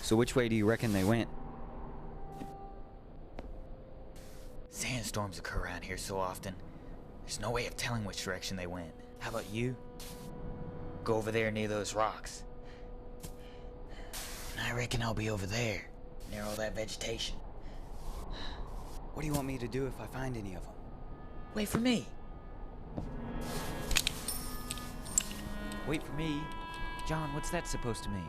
So which way do you reckon they went? Sandstorms occur around here so often. There's no way of telling which direction they went. How about you? Go over there near those rocks. And I reckon I'll be over there, near all that vegetation. What do you want me to do if I find any of them? Wait for me. Wait for me? John, what's that supposed to mean?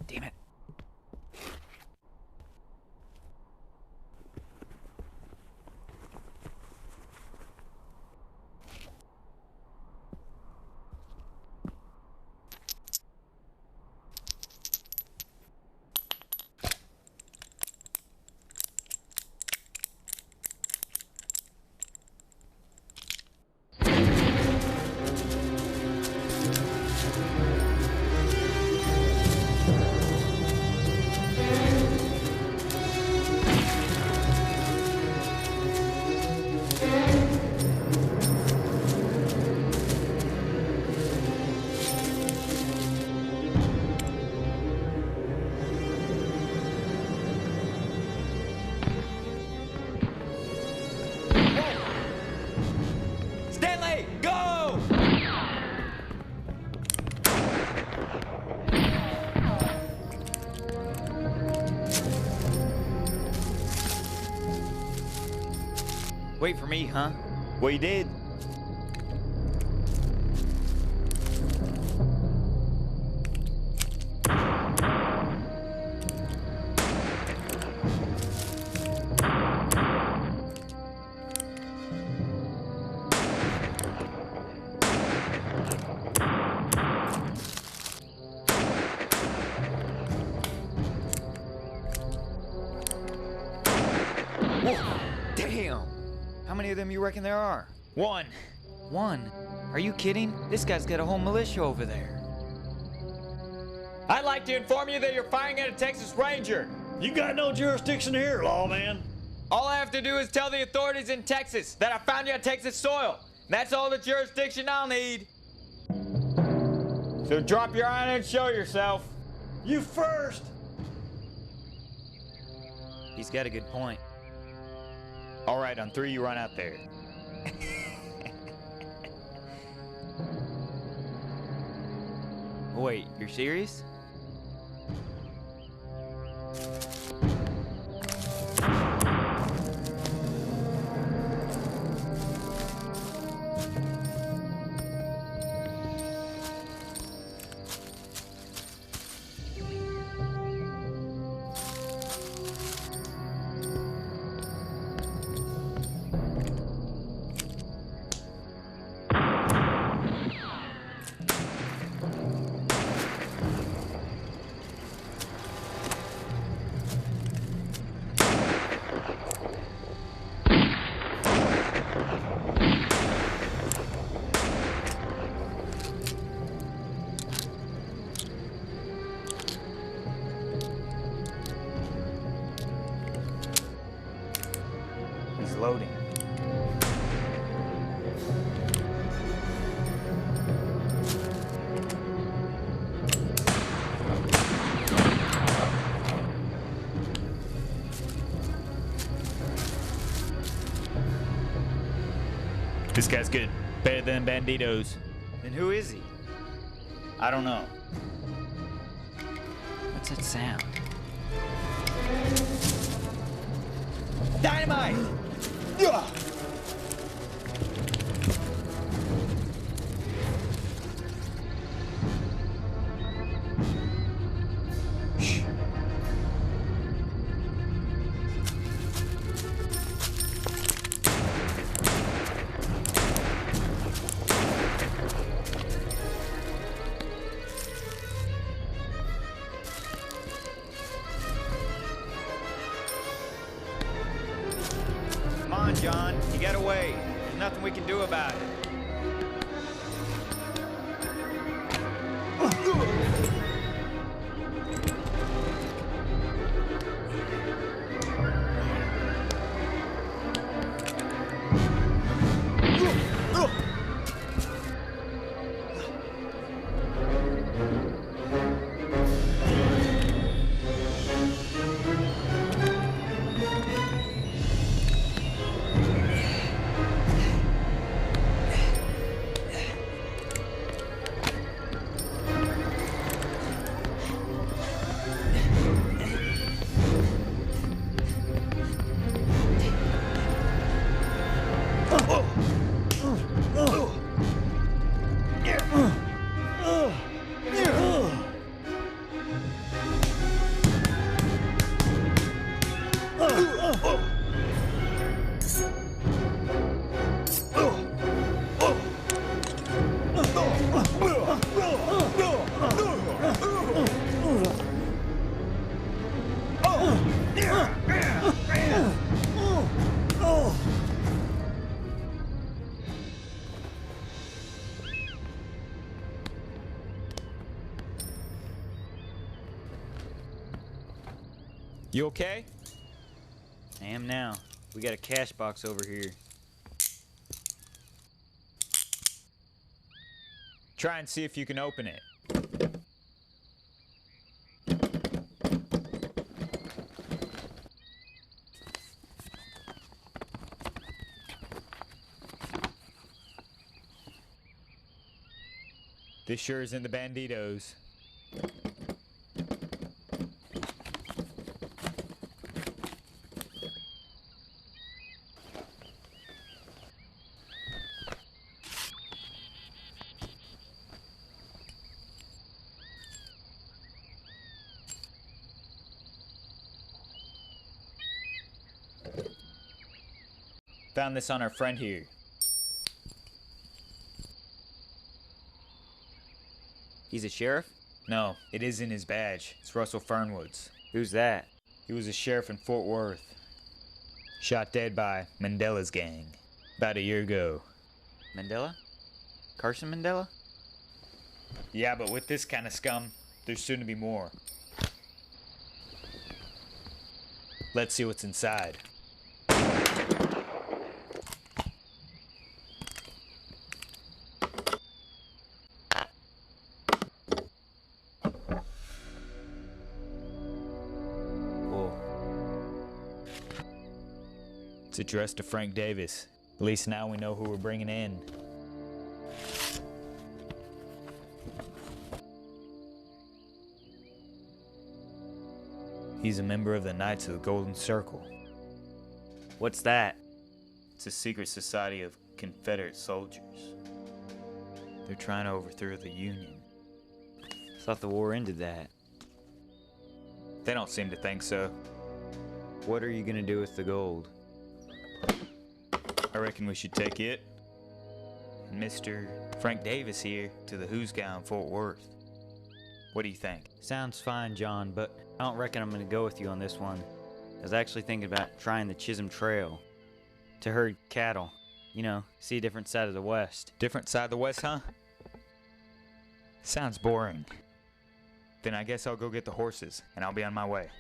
Damn it. Wait for me, huh? We did. Whoa! Damn! How many of them you reckon there are? One. One? Are you kidding? This guy's got a whole militia over there. I'd like to inform you that you're firing at a Texas Ranger. You got no jurisdiction here, Lawman. All I have to do is tell the authorities in Texas that I found you on Texas soil. That's all the jurisdiction I'll need. So drop your iron and show yourself. You first. He's got a good point. All right, on three, you run out there. Wait, you're serious? loading. This guy's good. Better than banditos. Then who is he? I don't know. What's that sound? Dynamite! Shh. Come on, John. You got away. There's nothing we can do about it. You okay? I am now. We got a cash box over here. Try and see if you can open it. This sure isn't the banditos. Found this on our friend here. He's a sheriff? No, it is in his badge. It's Russell Fernwoods. Who's that? He was a sheriff in Fort Worth. Shot dead by Mandela's gang about a year ago. Mandela? Carson Mandela? Yeah, but with this kind of scum, there's soon to be more. Let's see what's inside. It's addressed to Frank Davis. At least now we know who we're bringing in. He's a member of the Knights of the Golden Circle. What's that? It's a secret society of Confederate soldiers. They're trying to overthrow the Union. Thought the war ended that. They don't seem to think so. What are you gonna do with the gold? I reckon we should take it and Mr. Frank Davis here to the Who's Guy in Fort Worth. What do you think? Sounds fine, John, but I don't reckon I'm gonna go with you on this one. I was actually thinking about trying the Chisholm Trail to herd cattle. You know, see a different side of the West. Different side of the West, huh? Sounds boring. Then I guess I'll go get the horses, and I'll be on my way.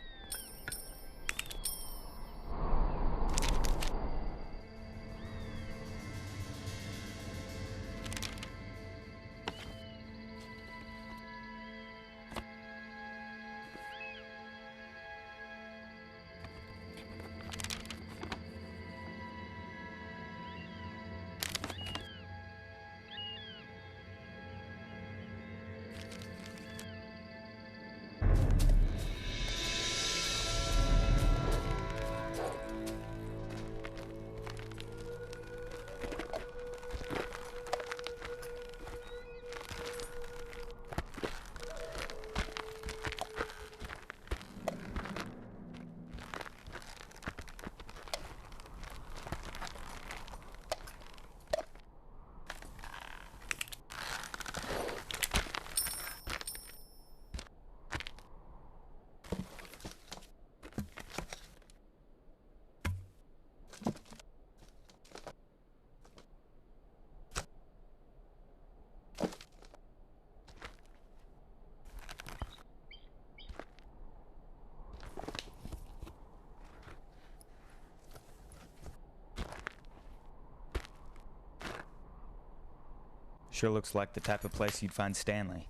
Sure looks like the type of place you'd find Stanley.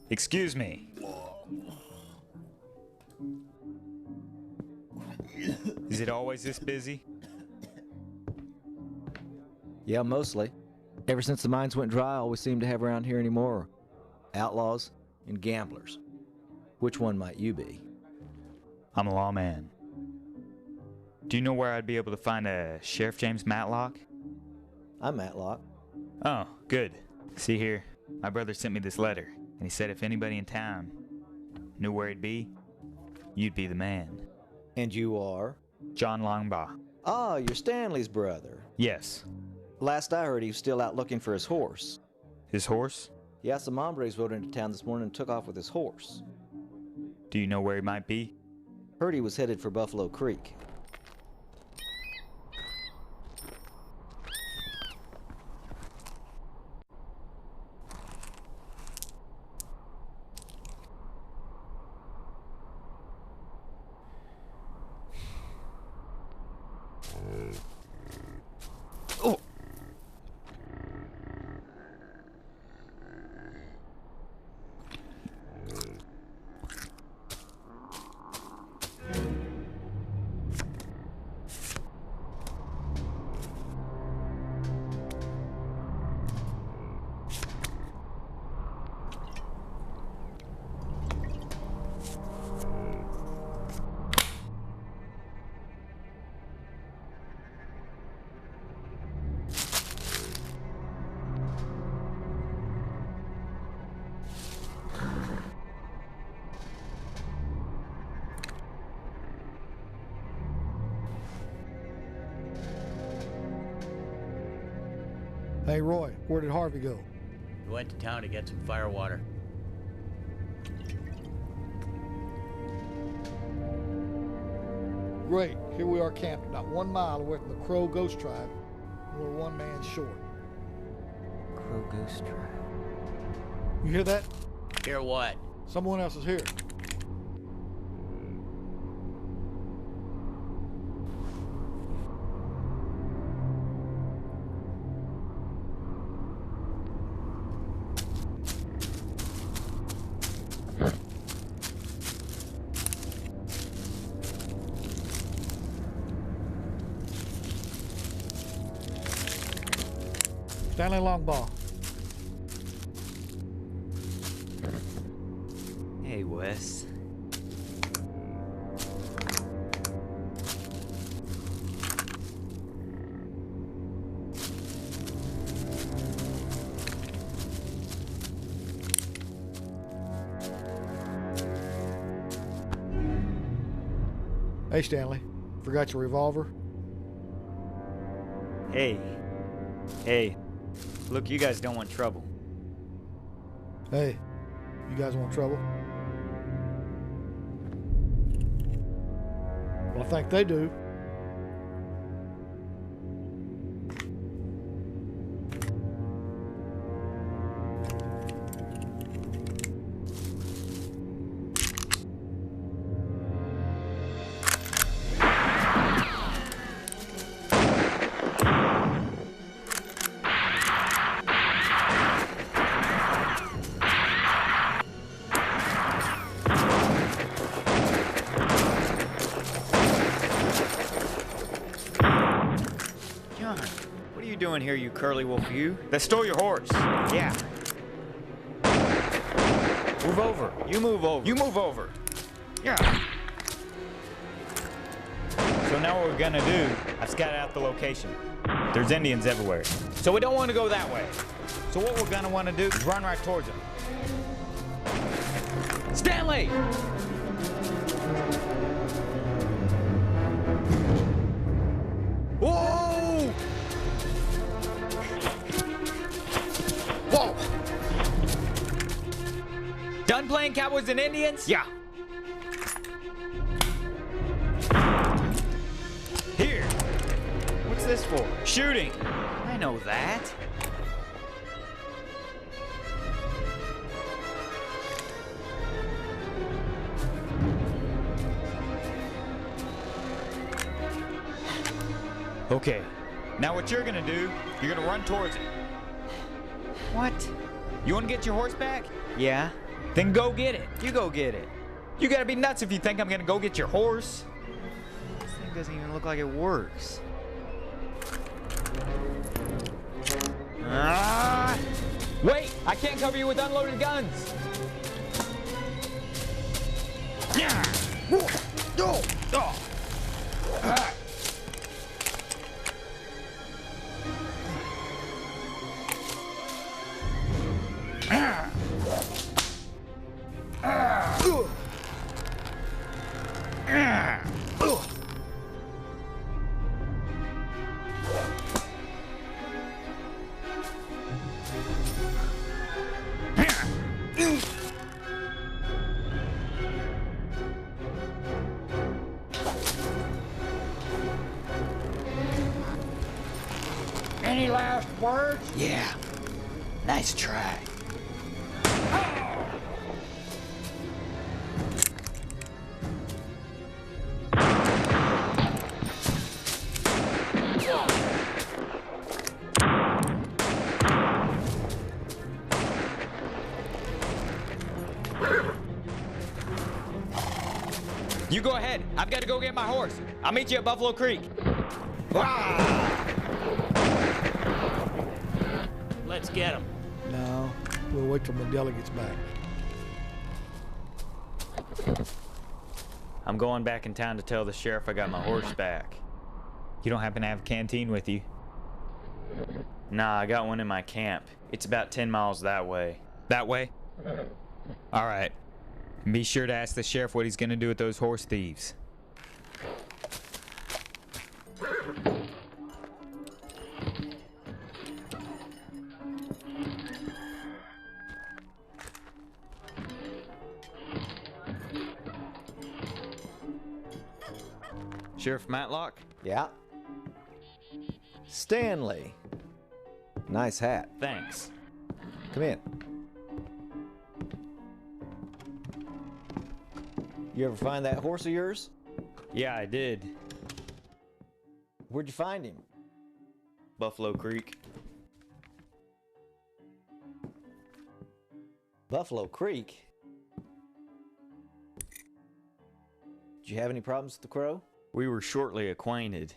Excuse me. Is it always this busy? Yeah, mostly. Ever since the mines went dry, all we seem to have around here anymore are outlaws and gamblers. Which one might you be? I'm a lawman. Do you know where I'd be able to find a Sheriff James Matlock? I'm Matlock. Oh, good. See here, my brother sent me this letter, and he said if anybody in town knew where he'd be, you'd be the man. And you are? John Longbaugh. Ah, you're Stanley's brother. Yes. Last I heard, he was still out looking for his horse. His horse? Yeah, some hombres rode into town this morning and took off with his horse. Do you know where he might be? Heard he was headed for Buffalo Creek. Oh! Hey, Roy, where did Harvey go? We went to town to get some fire water. Great. Here we are camped not 1 mile away from the Crow Ghost Tribe. We're 1 man short. Crow Ghost Tribe. You hear that? Hear what? Someone else is here. Stanley Longbaugh. Hey, Wes. Hey, Stanley. Forgot your revolver? Hey. Hey. Look, you guys don't want trouble. Hey, you guys want trouble? Well, I think they do. John, what are you doing here, you curly wolf, you? They stole your horse. Yeah. Move over. You move over. You move over. Yeah. So now what we're gonna do, I've scouted out the location. There's Indians everywhere. So we don't want to go that way. So what we're gonna want to do is run right towards them. Stanley! Whoa! Whoa! Done playing Cowboys and Indians? Yeah. Here, What's this for? shooting. I know that. Okay, now what you're gonna do, you're gonna run towards it. What? You wanna get your horse back? Yeah, Then go get it. you go get it. You gotta be nuts if you think I'm gonna go get your horse. This thing doesn't even look like it works. Ah! Wait, I can't cover you with unloaded guns. Any last words? Yeah, nice try. You go ahead. I've got to go get my horse. I'll meet you at Buffalo Creek. Let's get him. No, we'll wait till Mandela gets back. I'm going back in town to tell the sheriff I got my horse back. You don't happen to have a canteen with you? Nah, I got one in my camp. It's about 10 miles that way. That way? All right. Be sure to ask the sheriff what he's gonna do with those horse thieves. Sheriff Matlock? Yeah. Stanley. Nice hat. Thanks. Come in. You ever find that horse of yours? Yeah, I did. Where'd you find him? Buffalo Creek. Buffalo Creek? Did you have any problems with the crow? We were shortly acquainted.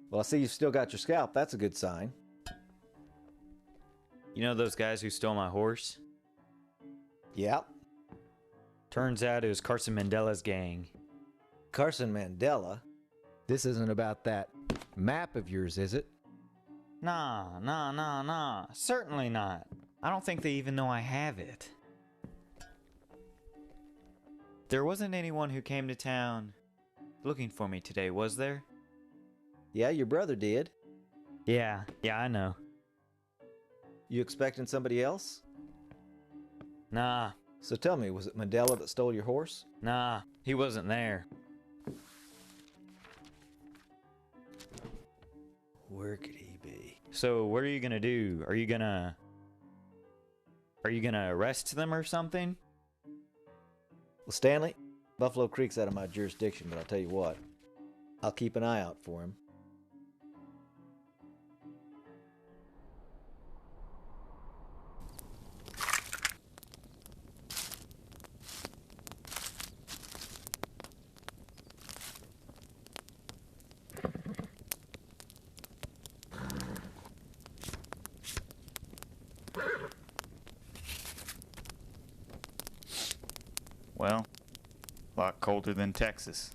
Well, I see you've still got your scalp. That's a good sign. You know those guys who stole my horse? Yep. Turns out it was Carson Mandela's gang. Carson Mandela? This isn't about that map of yours, is it? Nah. Certainly not. I don't think they even know I have it. There wasn't anyone who came to town looking for me today, was there? Yeah, your brother did. Yeah, I know. You expecting somebody else? Nah, So tell me, was it Mandela that stole your horse? he wasn't there. Where could he be? So what are you gonna do? Are you gonna arrest them or something? Well, Stanley, Buffalo Creek's out of my jurisdiction, but I'll tell you what. I'll keep an eye out for him. Well, a lot colder than Texas.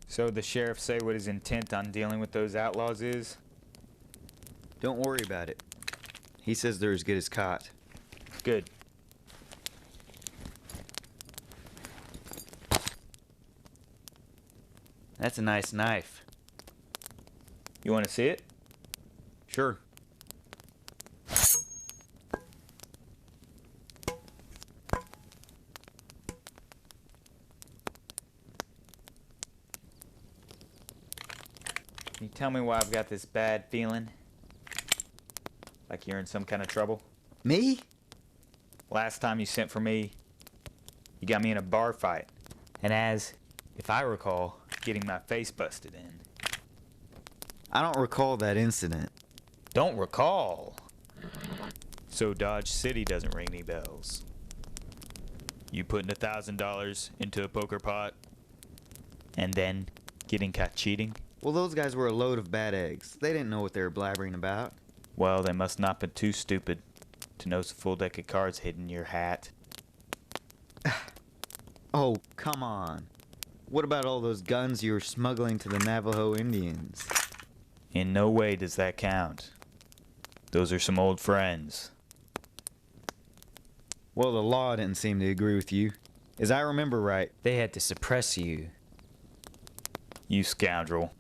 So the sheriff say what his intent on dealing with those outlaws is? Don't worry about it. He says they're as good as caught. Good. That's a nice knife. You want to see it? Sure. Can you tell me why I've got this bad feeling? Like you're in some kind of trouble? Me? Last time you sent for me, you got me in a bar fight. And as, if I recall, getting my face busted in. I don't recall that incident. Don't recall? So Dodge City doesn't ring any bells. You putting $1,000 into a poker pot and then getting caught cheating? Well, those guys were a load of bad eggs. They didn't know what they were blabbering about. Well, they must not been too stupid to notice a full deck of cards hidden in your hat. Oh, come on. What about all those guns you were smuggling to the Navajo Indians? In no way does that count. Those are some old friends. Well, the law didn't seem to agree with you. As I remember right, They had to suppress you. You scoundrel.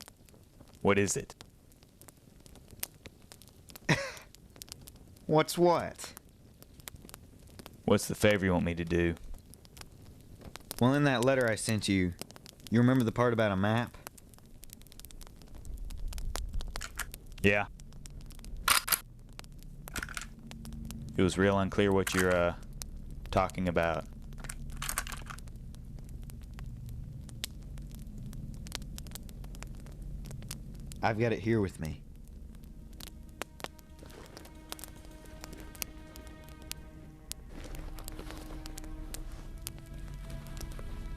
What is it? what's what? What's the favor you want me to do? Well, in that letter I sent you, you remember the part about a map? Yeah. It was real unclear what you're, talking about. I've got it here with me.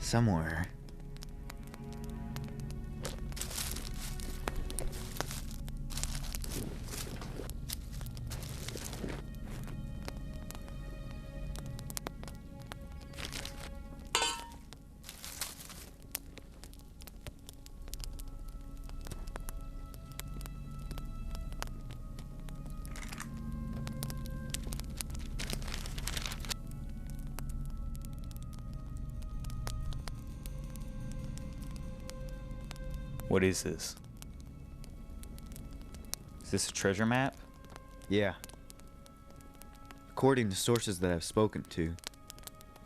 Somewhere. What is this? Is this a treasure map? Yeah. According to sources that I've spoken to,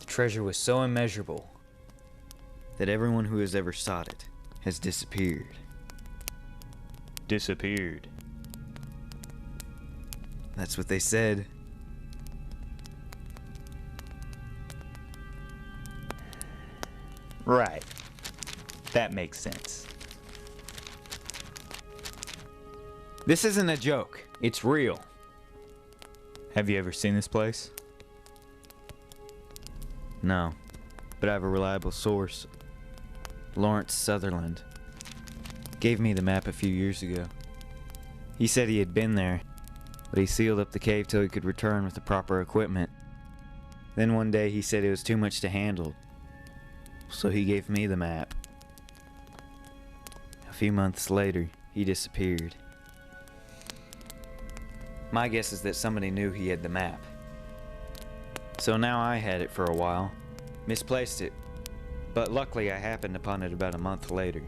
The treasure was so immeasurable. that everyone who has ever sought it has disappeared. Disappeared. That's what they said. Right. That makes sense. This isn't a joke. It's real. Have you ever seen this place? No, but I have a reliable source. Lawrence Sutherland gave me the map a few years ago. He said he had been there, but he sealed up the cave till he could return with the proper equipment. Then one day he said it was too much to handle, so he gave me the map. A few months later, he disappeared. My guess is that somebody knew he had the map. So now I had it for a while, misplaced it, but luckily I happened upon it about a month later.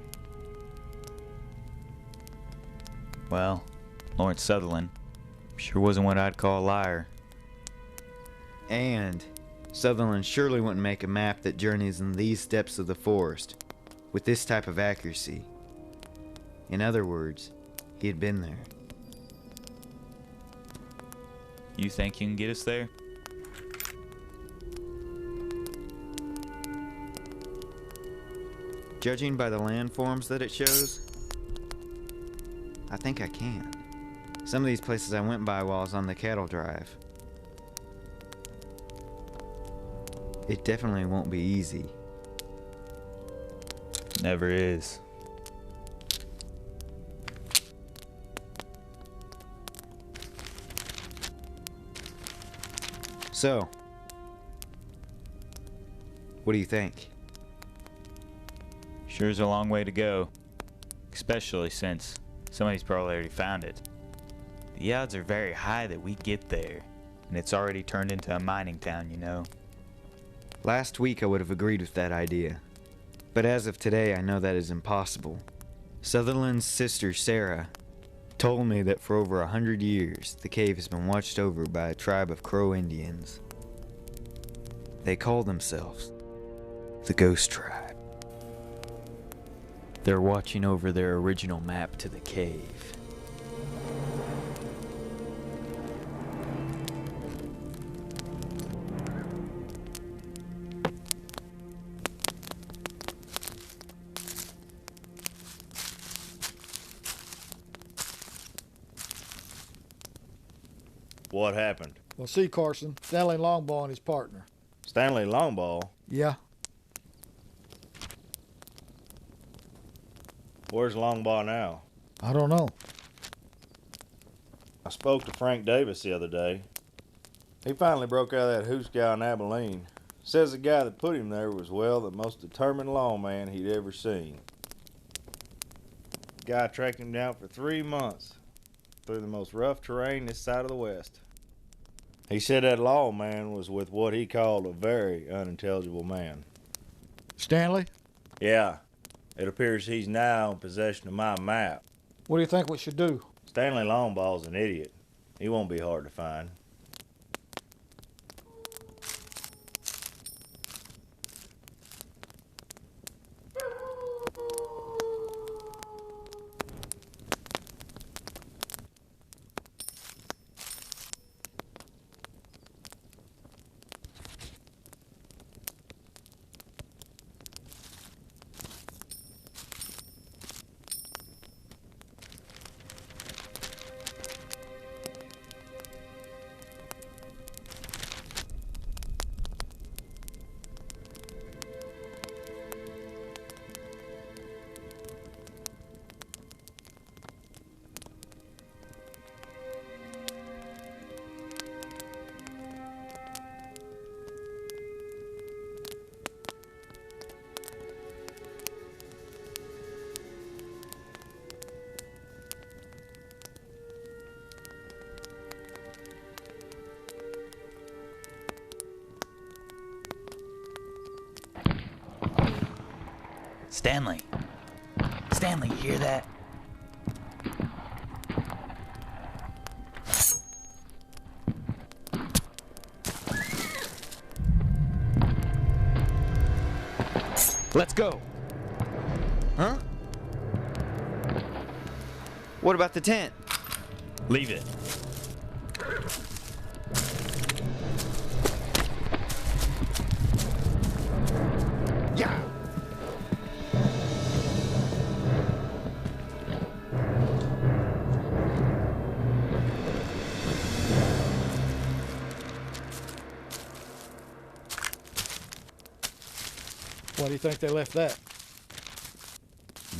Well, Lawrence Sutherland sure wasn't what I'd call a liar. And Sutherland surely wouldn't make a map that journeys in these depths of the forest with this type of accuracy. In other words, he had been there. You think you can get us there? Judging by the landforms that it shows, I think I can. Some of these places I went by while I was on the cattle drive. It definitely won't be easy. Never is. So, what do you think? Sure's a long way to go. Especially since somebody's probably already found it. The odds are very high that we get there, and it's already turned into a mining town, you know. Last week I would have agreed with that idea, but as of today I know that is impossible. Sutherland's sister Sarah told me that for over 100 years the cave has been watched over by a tribe of Crow Indians. They call themselves the Ghost Tribe. They're watching over their original map to the cave. What happened? Well, see, Carson, Stanley Longbaugh and his partner. Stanley Longbaugh? Yeah. Where's Longbaugh now? I don't know. I spoke to Frank Davis the other day. He finally broke out of that hoosgow in Abilene. Says the guy that put him there was, well, the most determined lawman he'd ever seen. The guy tracked him down for 3 months through the most rough terrain this side of the West. He said that lawman was with what he called a very unintelligible man. Stanley? Yeah, it appears he's now in possession of my map. What do you think we should do? Stanley Longball's an idiot. He won't be hard to find. Stanley. Stanley, you hear that? Let's go. Huh? What about the tent? Leave it. Yeah. Why do you think they left that?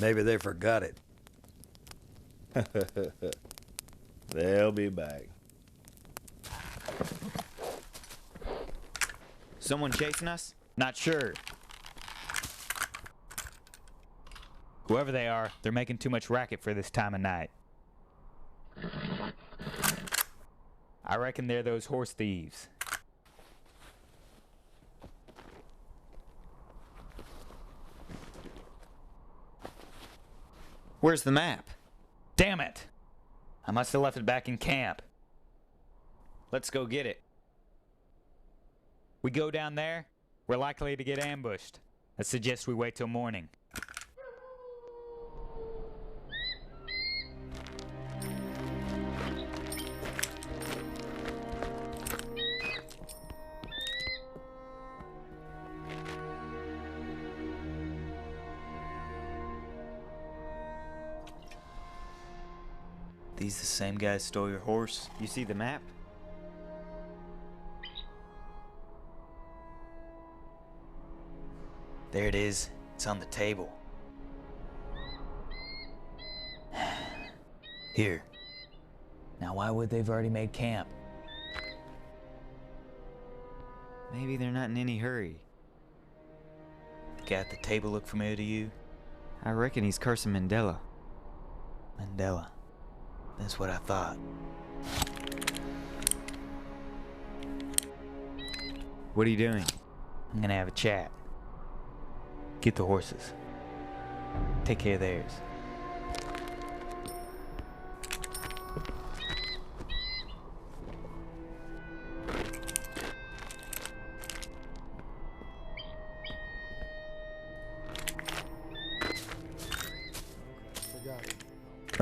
Maybe they forgot it. They'll be back. Someone chasing us? Not sure. Whoever they are, they're making too much racket for this time of night. I reckon they're those horse thieves. Where's the map? Damn it! I must have left it back in camp. Let's go get it. We go down there, we're likely to get ambushed. I suggest we wait till morning. These the same guys stole your horse? You see the map? There it is. It's on the table. Here. Now why would they've already made camp? Maybe they're not in any hurry. The guy at the table look familiar to you? I reckon he's Carson Mandela. Mandela. That's what I thought. What are you doing? I'm gonna have a chat. Get the horses. Take care of theirs.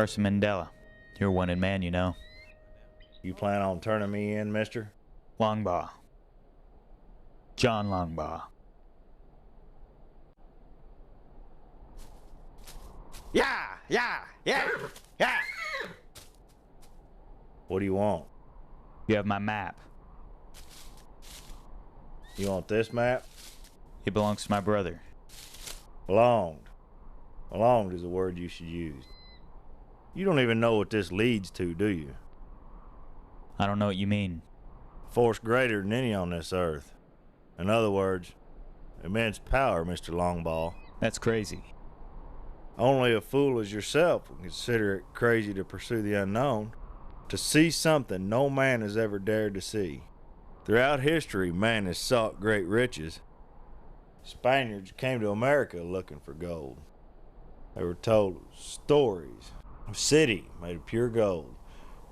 Carson Mandela. You're a wanted man, you know. You plan on turning me in, mister? Longbaugh. John Longbaugh. Yeah! What do you want? You have my map. You want this map? It belongs to my brother. Belonged. Belonged is a word you should use. You don't even know what this leads to, do you? I don't know what you mean. Force greater than any on this earth. In other words, immense power, Mr. Longbaugh. That's crazy. Only a fool as yourself would consider it crazy to pursue the unknown, to see something no man has ever dared to see. Throughout history, man has sought great riches. Spaniards came to America looking for gold. They were told stories of a city made of pure gold,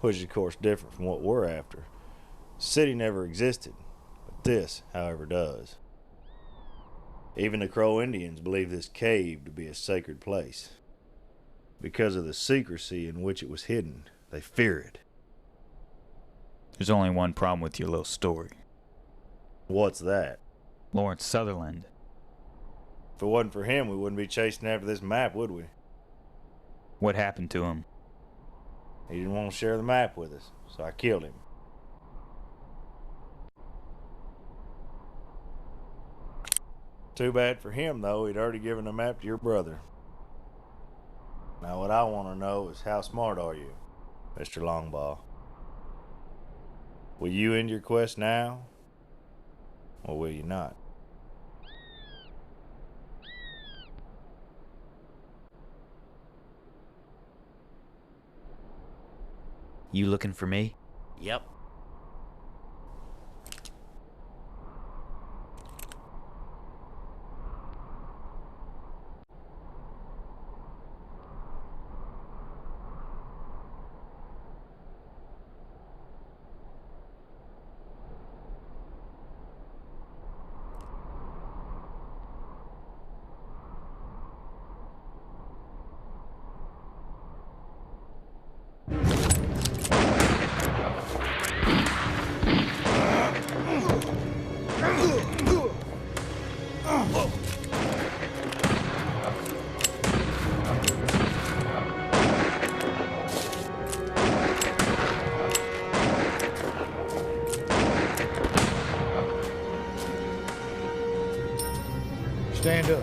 which is of course different from what we're after. The city never existed, but this, however, does. Even the Crow Indians believe this cave to be a sacred place. Because of the secrecy in which it was hidden, they fear it. There's only one problem with your little story. What's that? Lawrence Sutherland. If it wasn't for him, we wouldn't be chasing after this map, would we? What happened to him? He didn't want to share the map with us, so I killed him. Too bad for him, though. He'd already given the map to your brother. Now, what I want to know is how smart are you, Mr. Longbaugh? Will you end your quest now, or will you not? You looking for me? Yep. Stand up.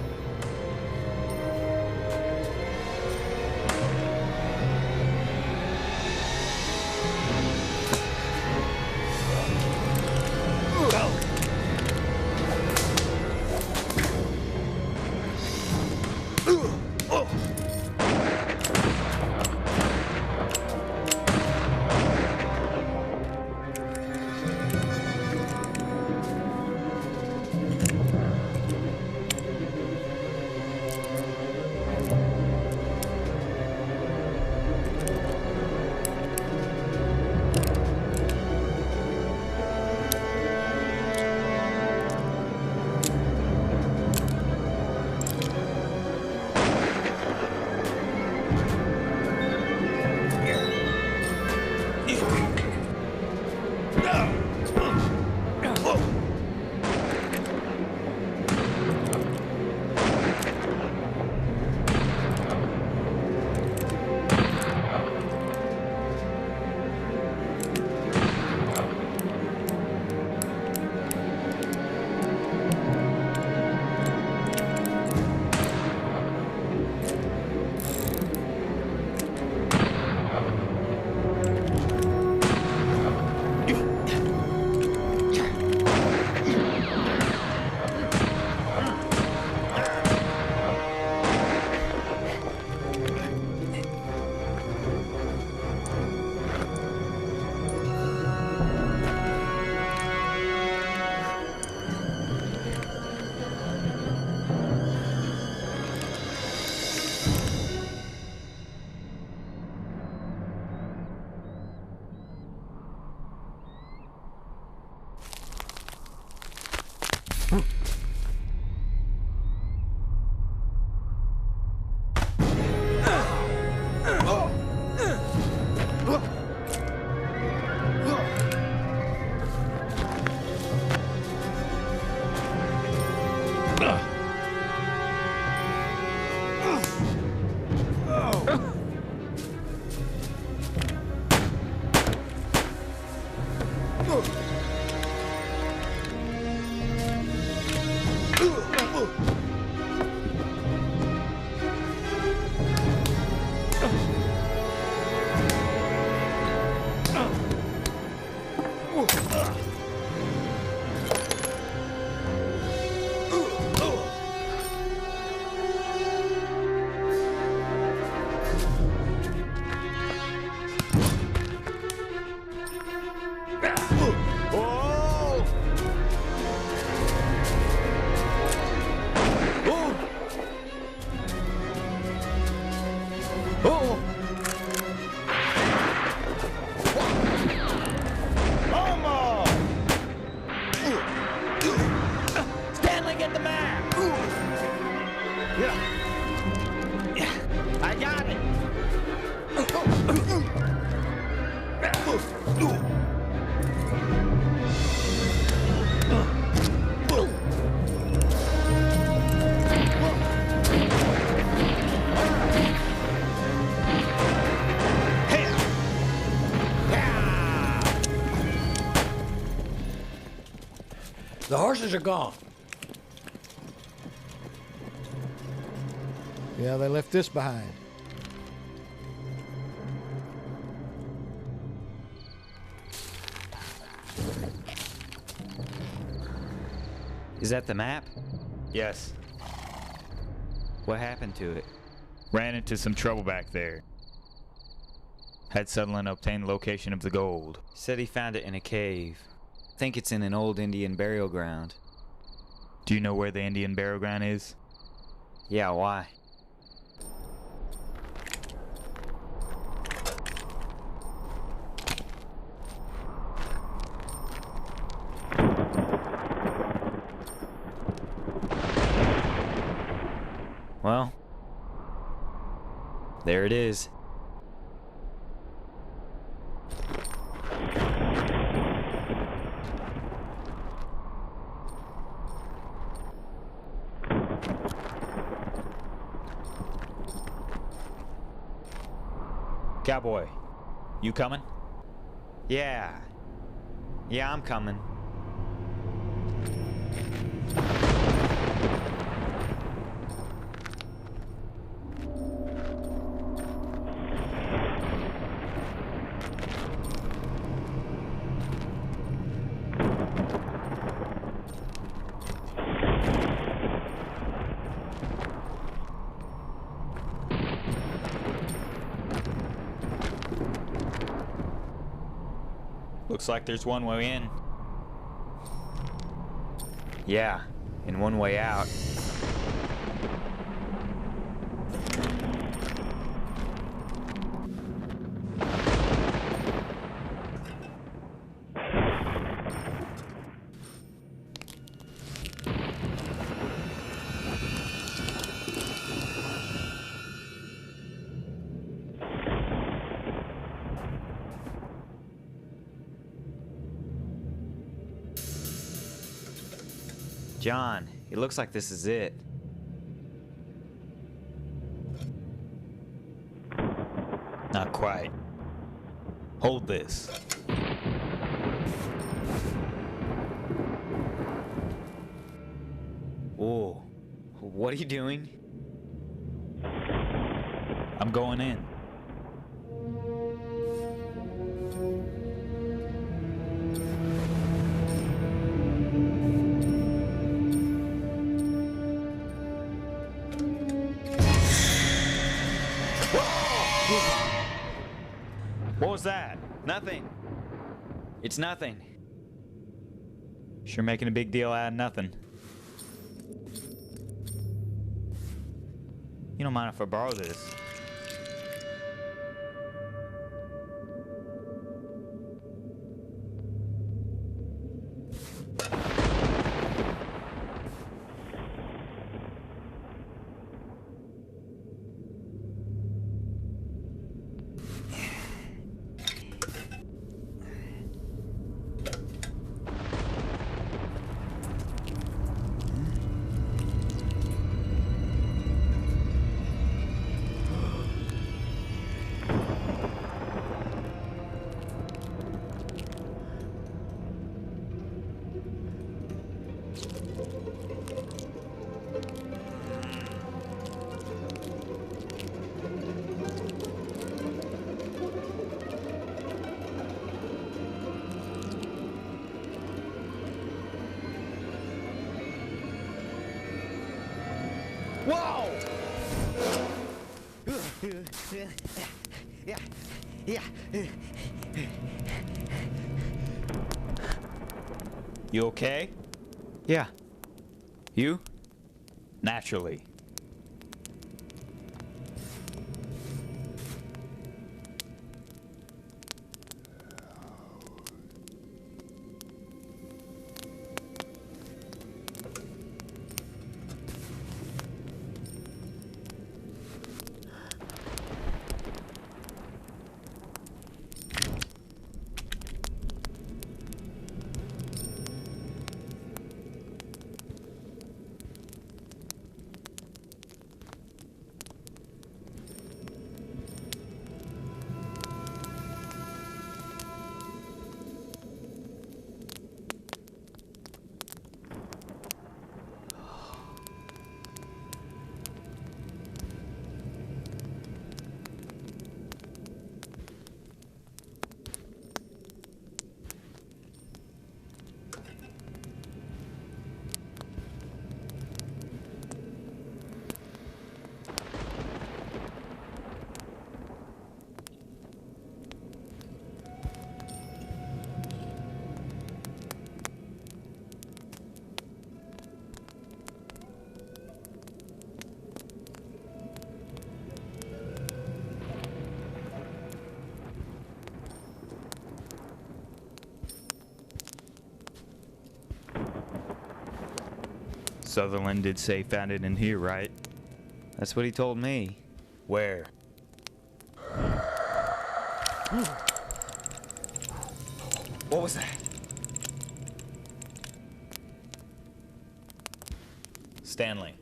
Stanley, get the map! I got it! The horses are gone. Yeah, they left this behind. Is that the map? Yes. What happened to it? Ran into some trouble back there. Had Sutherland obtain the location of the gold. Said he found it in a cave. Think it's in an old Indian burial ground. Do you know where the Indian burial ground is? Yeah, why? Well, there it is. Cowboy, you coming? Yeah. Yeah, I'm coming. Looks like there's one way in. Yeah, and one way out. John, it looks like this is it. Not quite. Hold this. Whoa, what are you doing? I'm going in. What was that? Nothing. It's nothing. Sure making a big deal out of nothing. You don't mind if I borrow this? Whoa! You okay? Yeah. You? Naturally. Sutherland did say found it in here, right? That's what he told me. Where? What was that? Stanley.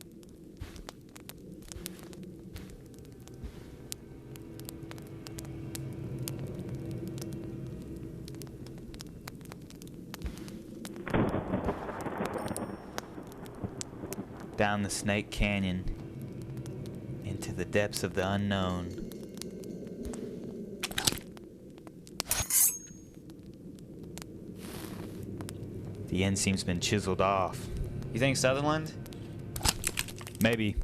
Down the Snake Canyon, into the depths of the unknown. The end seems been chiseled off. You think Sutherland? Maybe.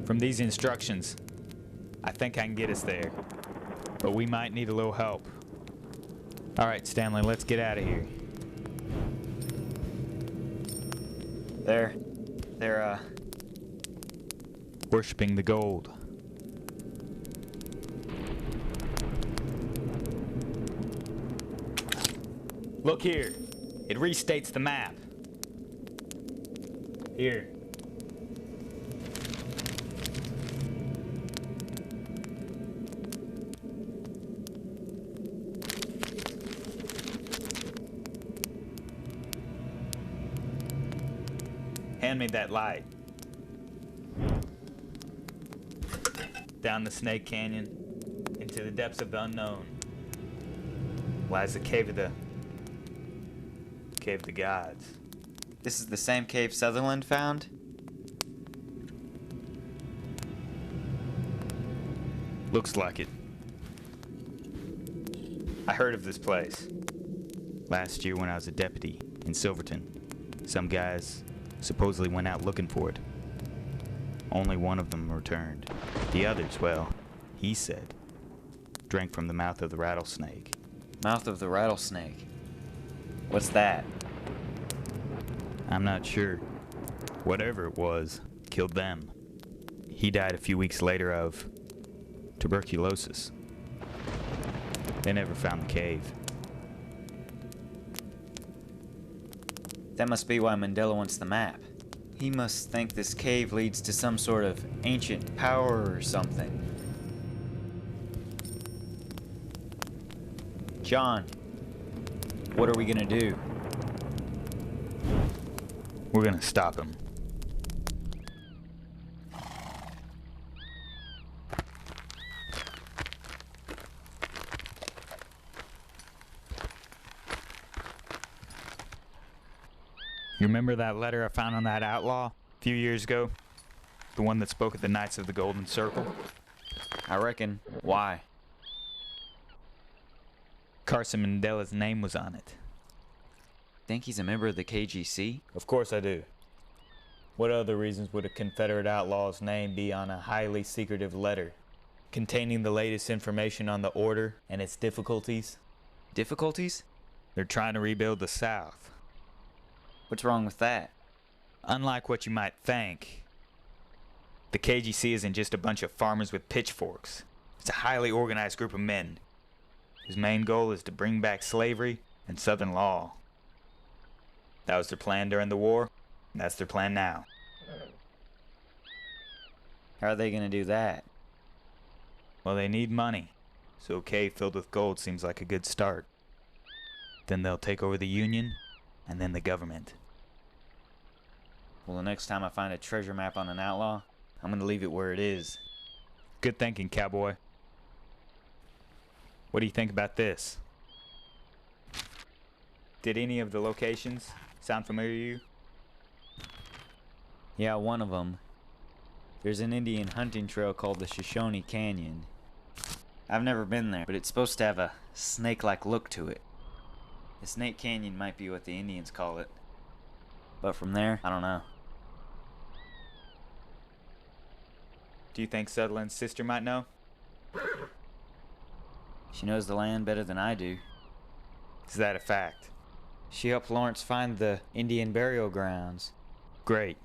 From these instructions, I think I can get us there. But we might need a little help. Alright, Stanley, let's get out of here. They're Worshipping the gold. Look here. It restates the map. Here. Hand me that light. Down the Snake Canyon, into the depths of the unknown, lies the cave of the gods. This is the same cave Sutherland found? Looks like it. I heard of this place. Last year when I was a deputy in Silverton, some guys supposedly went out looking for it. Only one of them returned. The others, well, he said, drank from the mouth of the rattlesnake. Mouth of the rattlesnake. What's that? I'm not sure. Whatever it was, killed them. He died a few weeks later of tuberculosis. They never found the cave. That must be why Mandela wants the map. He must think this cave leads to some sort of ancient power or something. John, what are we gonna do? We're gonna stop him. You remember that letter I found on that outlaw a few years ago? The one that spoke at the Knights of the Golden Circle? I reckon. Why? Carson Mandela's name was on it. Think he's a member of the KGC? Of course I do. What other reasons would a Confederate outlaw's name be on a highly secretive letter containing the latest information on the order and its difficulties? Difficulties? They're trying to rebuild the South. What's wrong with that? Unlike what you might think, the KGC isn't just a bunch of farmers with pitchforks. It's a highly organized group of men whose main goal is to bring back slavery and Southern law. That was their plan during the war, and that's their plan now. How are they gonna do that? Well, they need money, so a cave filled with gold seems like a good start. Then they'll take over the Union, and then the government. Well, the next time I find a treasure map on an outlaw, I'm gonna leave it where it is. Good thinking, cowboy. What do you think about this? Did any of the locations sound familiar to you? Yeah, one of them. There's an Indian hunting trail called the Shoshone Canyon. I've never been there, but it's supposed to have a snake-like look to it. The Snake Canyon might be what the Indians call it. But from there, I don't know. Do you think Sutherland's sister might know? She knows the land better than I do. Is that a fact? She helped Lawrence find the Indian burial grounds. Great.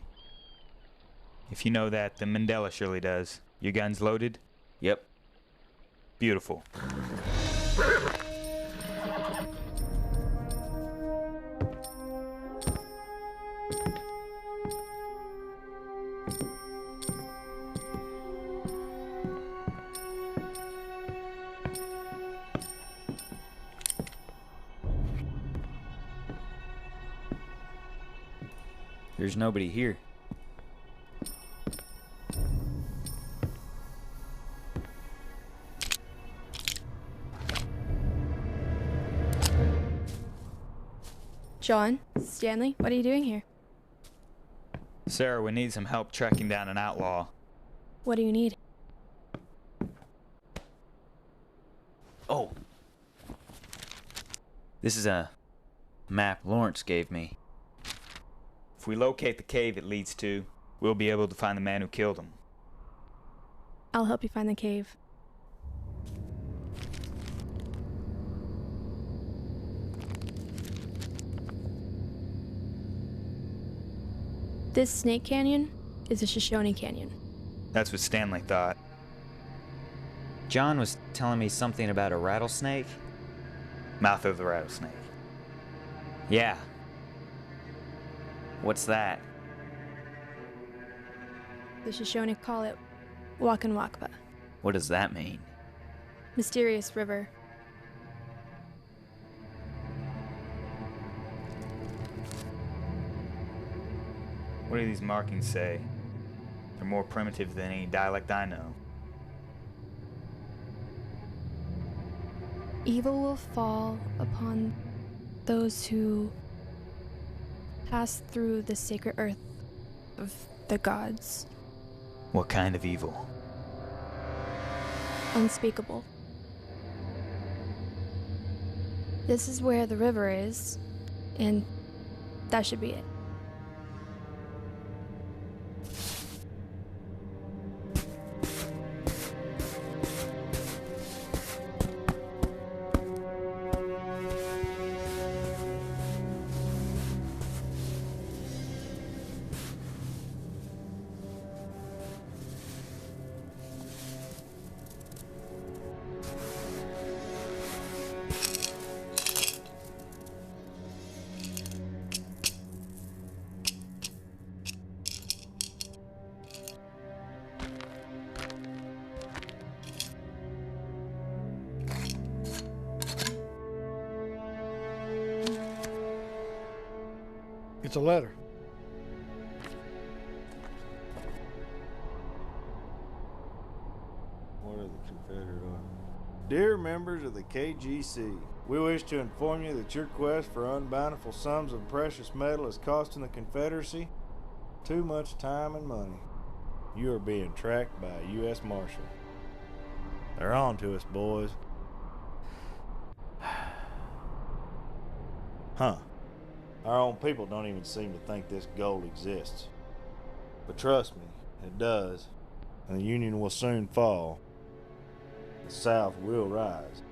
If you know that, then Mandela surely does. Your gun's loaded? Yep. Beautiful. There's nobody here. John, Stanley, what are you doing here? Sarah, we need some help tracking down an outlaw. What do you need? Oh. This is a map Lawrence gave me. If we locate the cave it leads to, we'll be able to find the man who killed him. I'll help you find the cave. This Snake Canyon is the Shoshone Canyon. That's what Stanley thought. John was telling me something about a rattlesnake. Mouth of the rattlesnake. Yeah. What's that? The Shoshone call it Wakan Wakpa, What does that mean? mysterious river. What do these markings say? They're more primitive than any dialect I know. Evil will fall upon those who pass through the sacred earth of the gods. What kind of evil? Unspeakable. This is where the river is, and that should be it. It's a letter. What are the Confederate Army? Dear members of the KGC, We wish to inform you that your quest for unbountiful sums of precious metal is costing the Confederacy too much time and money. You are being tracked by a U.S. Marshal. They're on to us, boys. Huh. Our own people don't even seem to think this gold exists. But trust me, it does. And the Union will soon fall. The South will rise.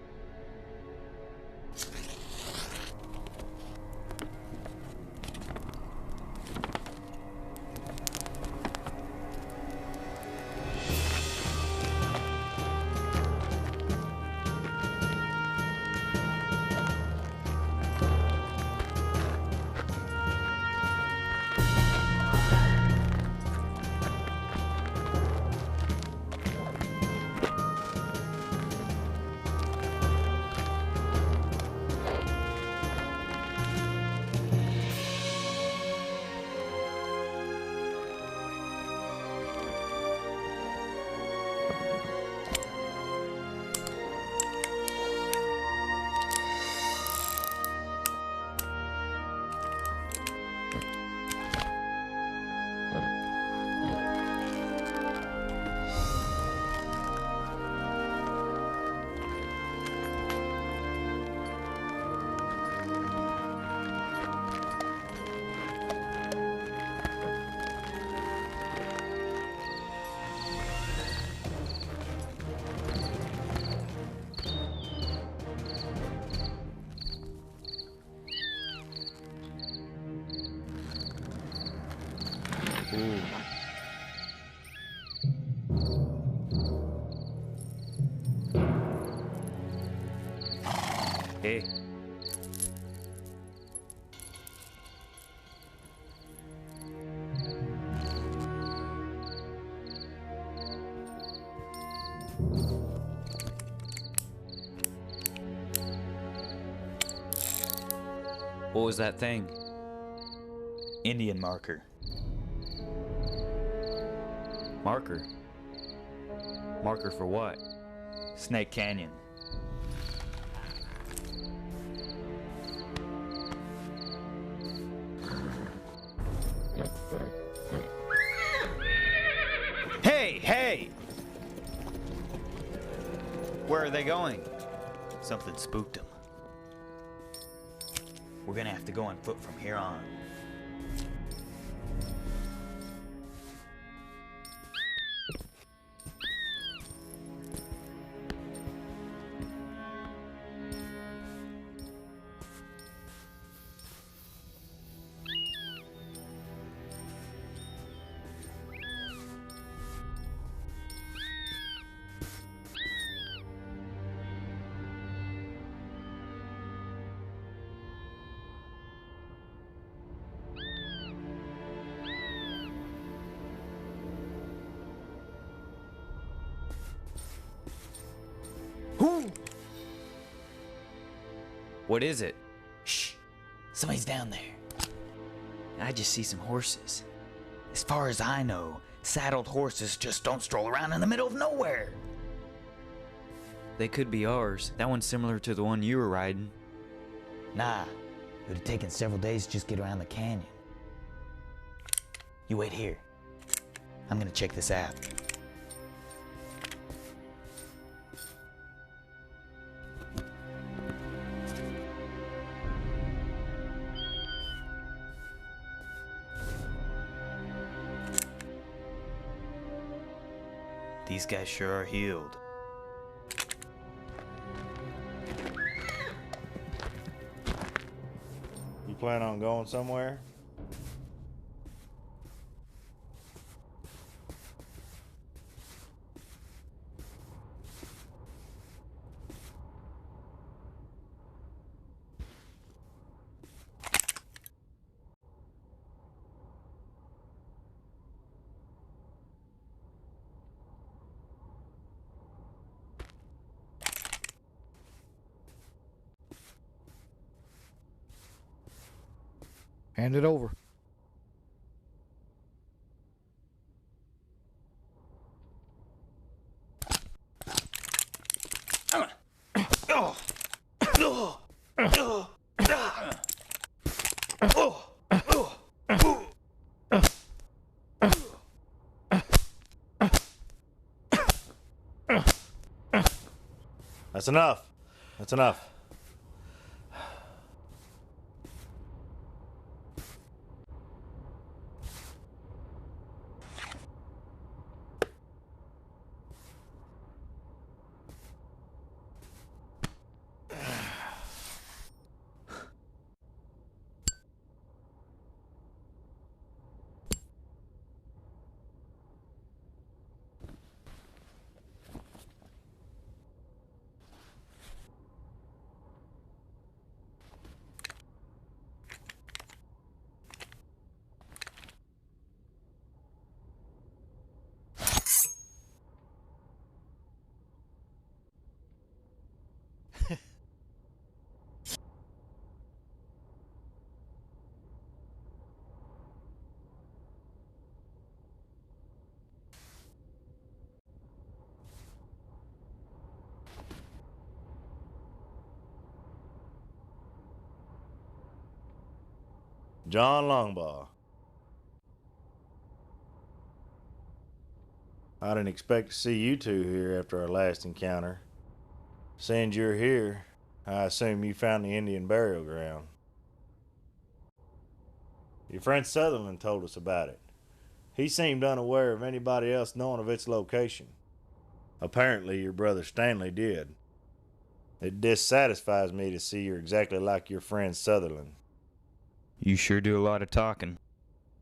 Ooh. Hey. What was that thing? Indian marker. Marker? Marker for what? Snake Canyon. Hey! Hey! Where are they going? Something spooked them. We're gonna have to go on foot from here on. What is it? Shh! Somebody's down there. I just see some horses. As far as I know, saddled horses just don't stroll around in the middle of nowhere. They could be ours. That one's similar to the one you were riding. Nah, it would have taken several days to just get around the canyon. You wait here. I'm gonna check this out. These guys sure are healed. You plan on going somewhere? Hand it over. That's enough. That's enough. John Longbaugh. I didn't expect to see you two here after our last encounter. Since you're here, I assume you found the Indian burial ground. Your friend Sutherland told us about it. He seemed unaware of anybody else knowing of its location. Apparently your brother Stanley did. It dissatisfies me to see you're exactly like your friend Sutherland. You sure do a lot of talking.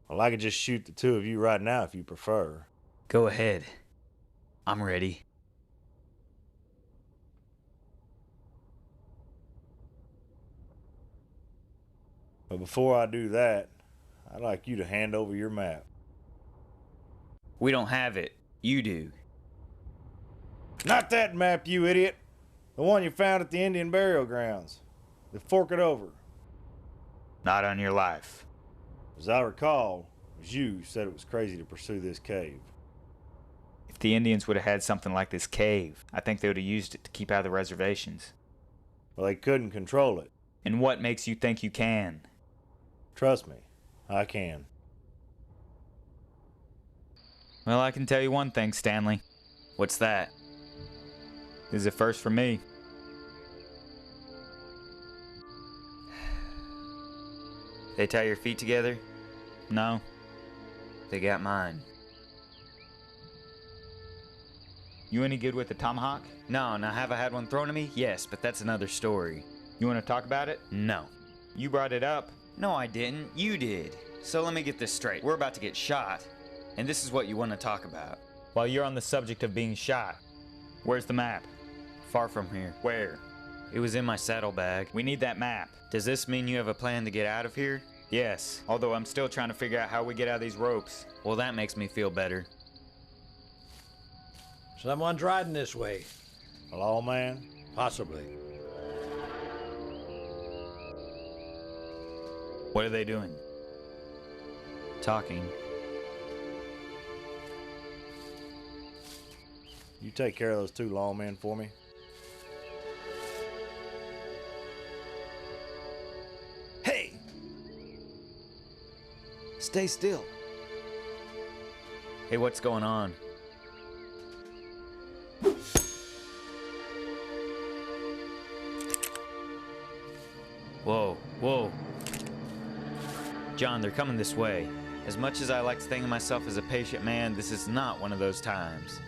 Well, I could just shoot the two of you right now if you prefer. Go ahead. I'm ready. But before I do that, I'd like you to hand over your map. We don't have it. You do. Not that map, you idiot! The one you found at the Indian burial grounds. Then fork it over. Not on your life. As I recall, it was you who said it was crazy to pursue this cave. If the Indians would have had something like this cave, I think they would have used it to keep out of the reservations. Well, they couldn't control it. And what makes you think you can? Trust me, I can. Well, I can tell you one thing, Stanley. What's that? This is a first for me. They tie your feet together? No. They got mine. You any good with the tomahawk? No. Now have I had one thrown at me? Yes, but that's another story. You want to talk about it? No. You brought it up? No, I didn't. You did. So let me get this straight. We're about to get shot, and this is what you want to talk about. While you're on the subject of being shot, where's the map? Far from here. Where? It was in my saddlebag. We need that map. Does this mean you have a plan to get out of here? Yes, although I'm still trying to figure out how we get out of these ropes. Well, that makes me feel better. Someone's riding this way. A lawman? Possibly. What are they doing? Talking. You take care of those two lawmen for me. Hey! Stay still. Hey, what's going on? Whoa, whoa. John, they're coming this way. As much as I like to think of myself as a patient man, this is not one of those times.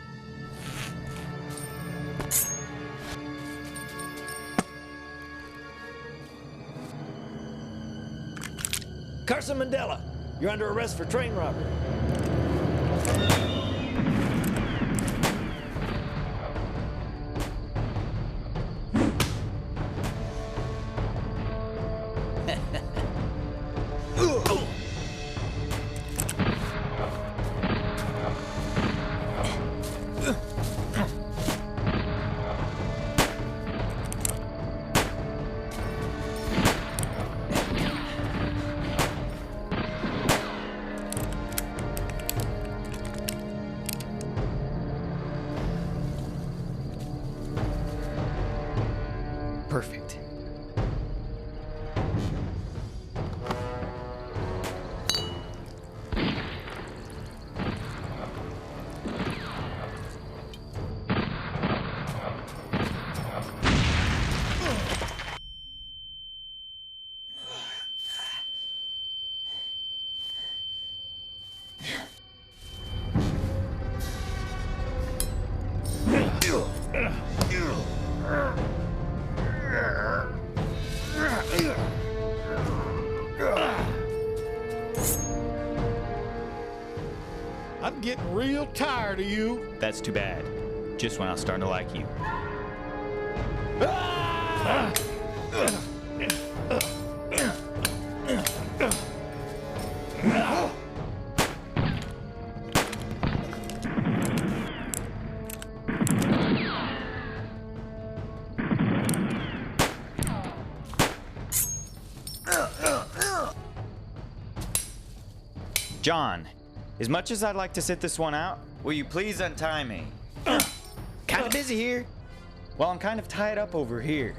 Carson Mandela, you're under arrest for train robbery. I'm getting real tired of you. That's too bad. Just when I was starting to like you. John, as much as I'd like to sit this one out, will you please untie me? Kind of busy here. Well, I'm kind of tied up over here.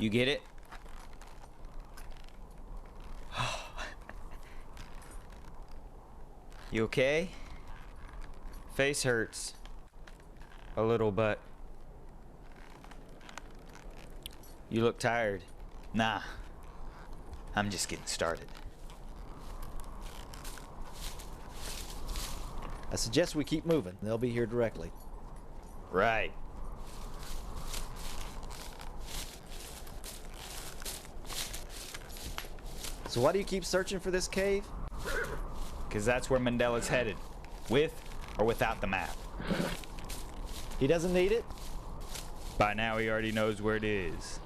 You get it? You okay? Face hurts. A little, but you look tired. Nah. I'm just getting started. I suggest we keep moving. They'll be here directly. Right. So why do you keep searching for this cave? Because that's where Mandela's headed. With or without the map. He doesn't need it? By now he already knows where it is.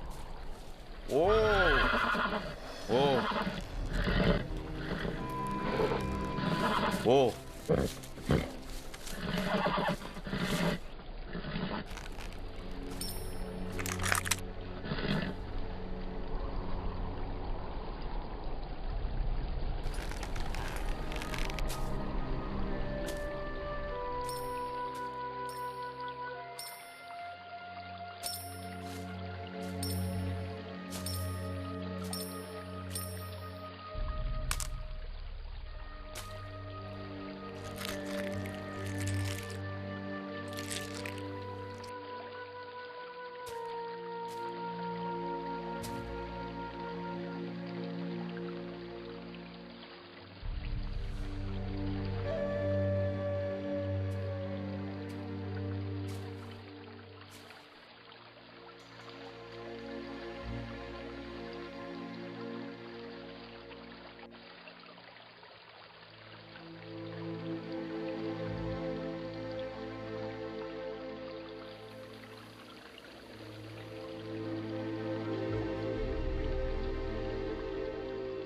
Whoa! Whoa! Whoa!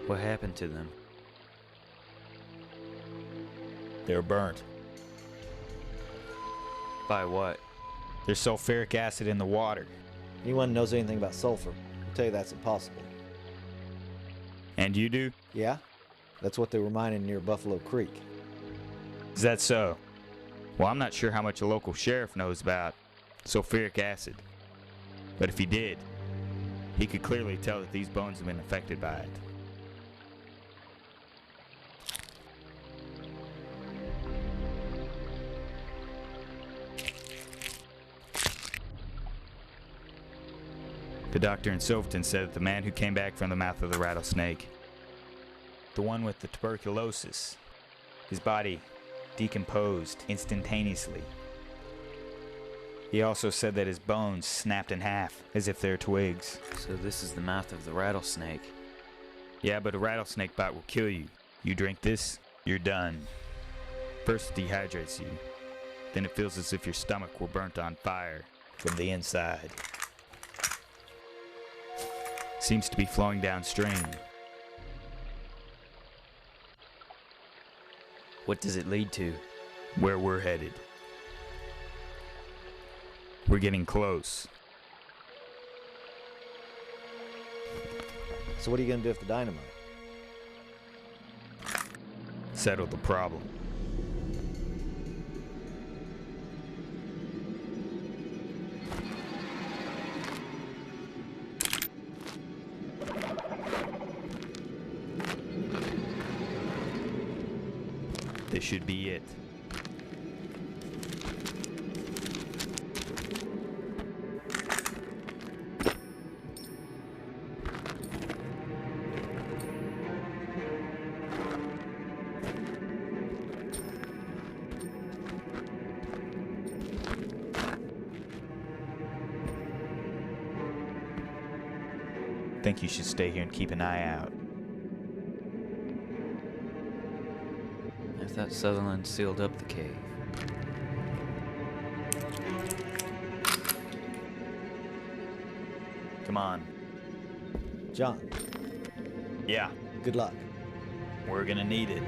What happened to them? They're burnt. By what? There's sulfuric acid in the water. Anyone knows anything about sulfur will tell you that's impossible. And you do? Yeah? That's what they were mining near Buffalo Creek. Is that so? Well, I'm not sure how much a local sheriff knows about sulfuric acid. But if he did, he could clearly tell that these bones have been affected by it. The doctor in Silverton said that the man who came back from the mouth of the rattlesnake, the one with the tuberculosis, his body decomposed instantaneously. He also said that his bones snapped in half as if they're twigs. So this is the mouth of the rattlesnake. Yeah, but a rattlesnake bite will kill you. You drink this, you're done. First it dehydrates you, then it feels as if your stomach were burnt on fire from the inside. Seems to be flowing downstream. What does it lead to? Where we're headed. We're getting close. So what are you going to do with the dynamite? Settle the problem. This should be it. Think you should stay here and keep an eye out. I thought Sutherland sealed up the cave. Come on. John, Yeah, good luck. we're gonna need it.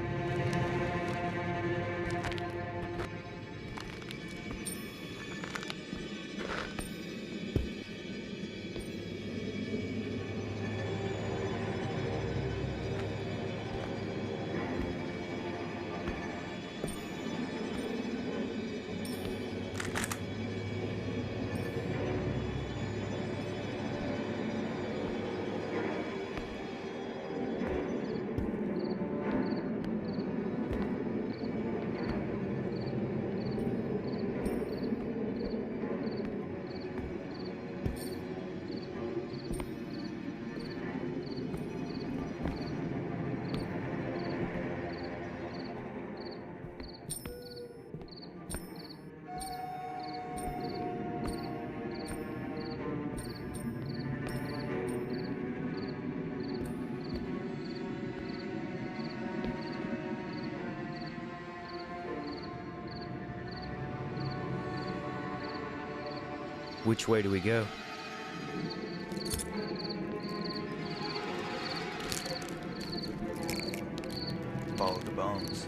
Which way do we go? Follow the bones.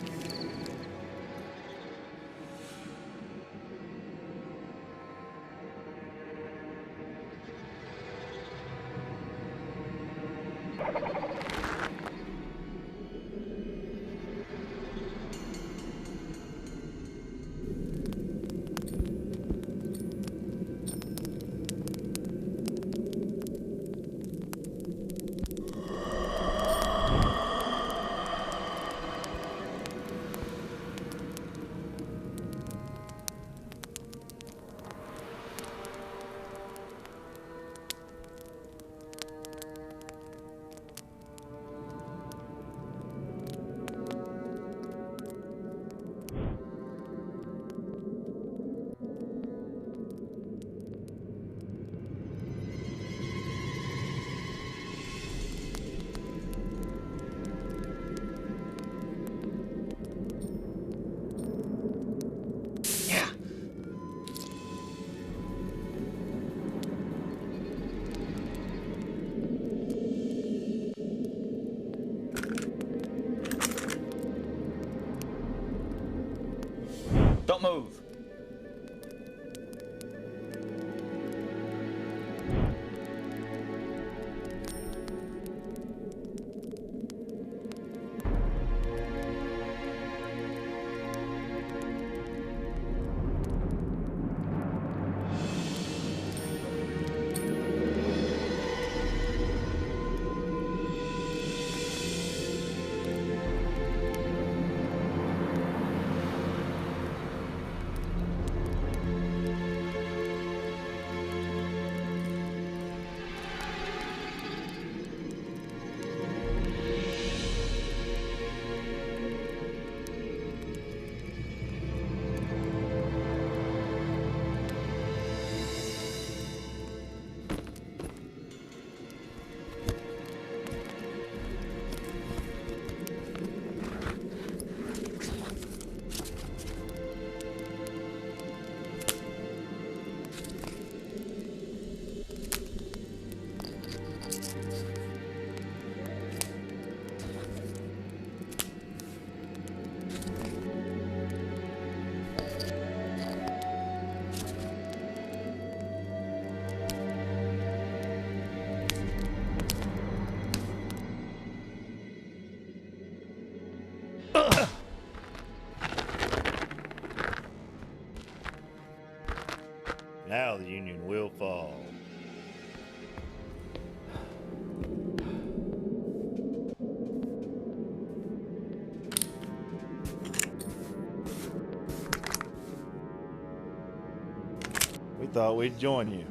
thought we'd join you.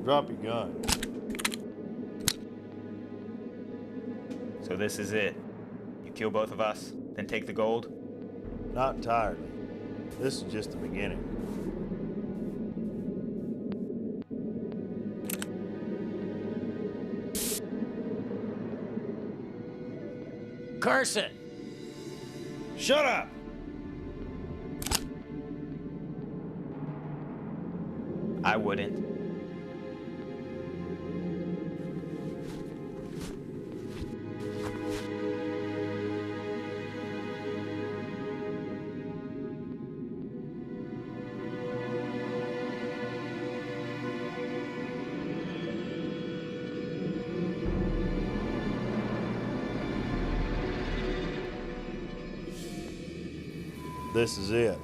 Drop your gun. So this is it. You kill both of us, then take the gold? Not entirely. This is just the beginning. Carson! Shut up! I wouldn't. This is it.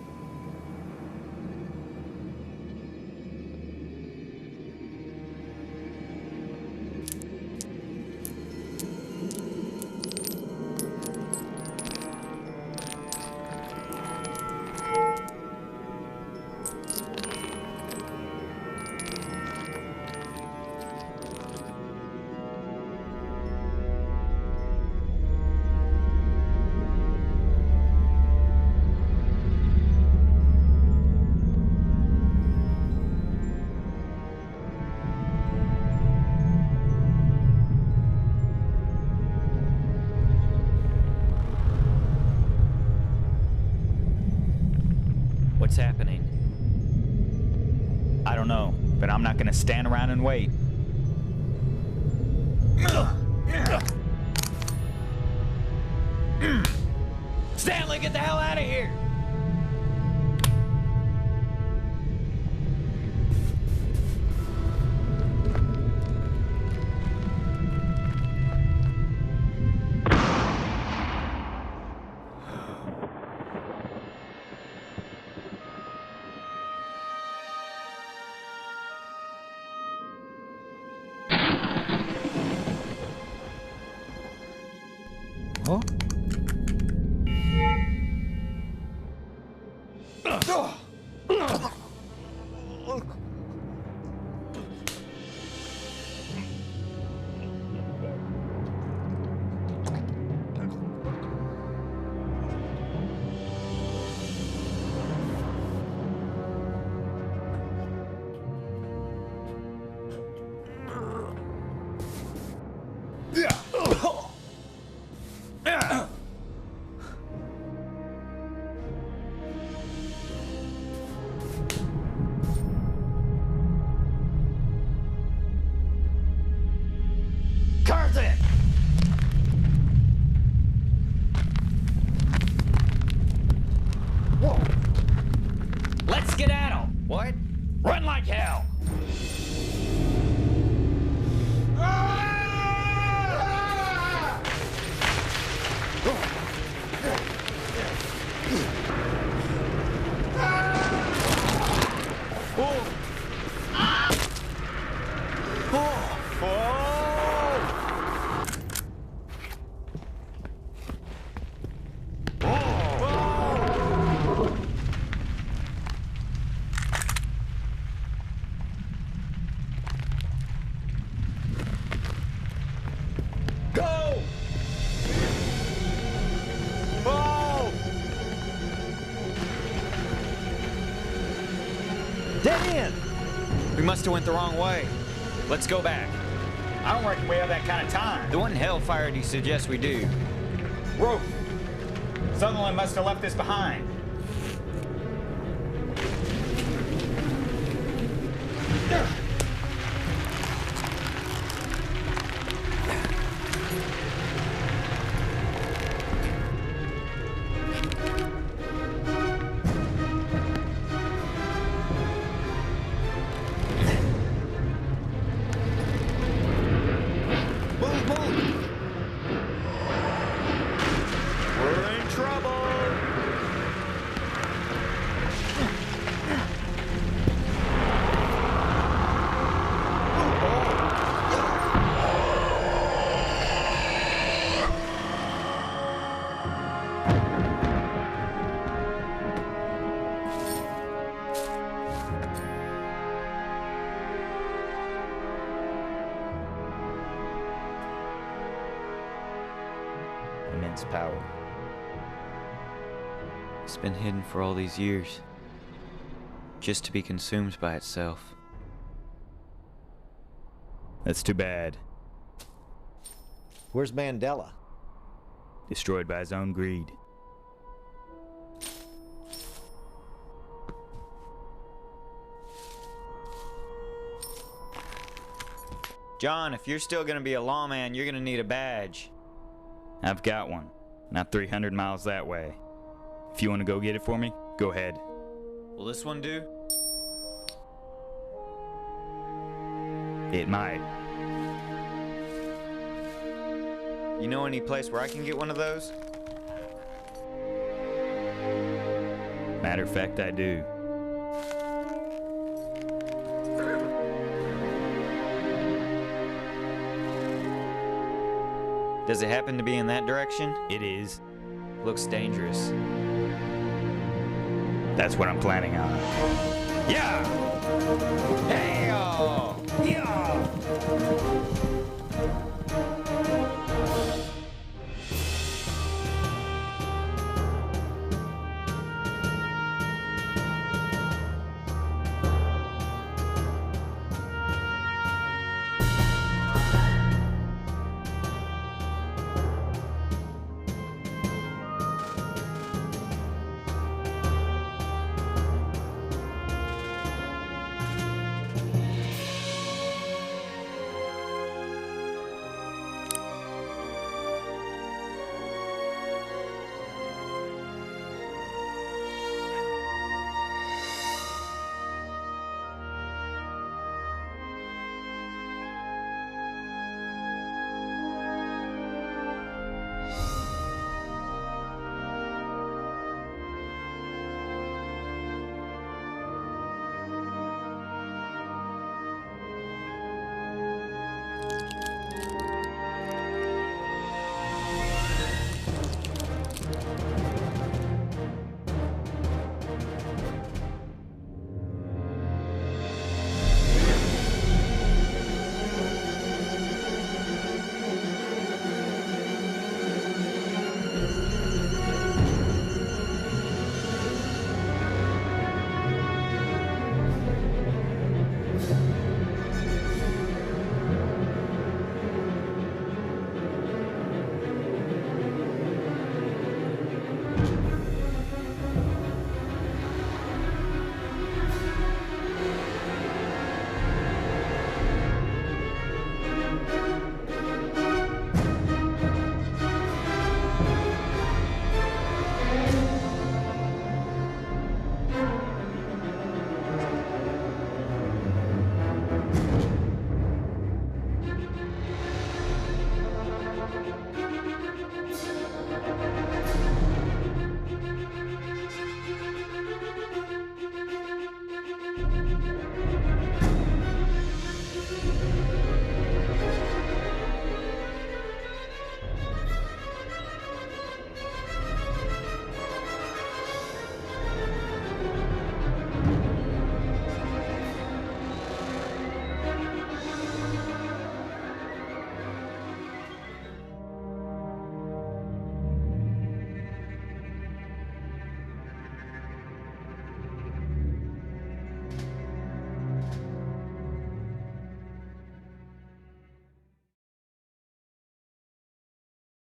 What's happening? I don't know, but I'm not gonna stand around and wait. Stanley, get the hell out of here! Huh? Carson! Whoa! Let's get at him! What? Run like hell! Go! Oh! Dead end! We must have went the wrong way. Let's go back. I don't reckon we have that kind of time. The one hellfire do you suggest we do? Roof! Sutherland must have left this behind. We're in trouble! immense power. It's been hidden for all these years, just to be consumed by itself. That's too bad. Where's Mandela? Destroyed by his own greed. John, if you're still gonna be a lawman, you're gonna need a badge. I've got one. Not 300 miles that way. If you want to go get it for me, go ahead. Will this one do? It might. You know any place where I can get one of those? Matter of fact, I do. Does it happen to be in that direction? It is. Looks dangerous. That's what I'm planning on. Yeah! Hey-oh! Yeah!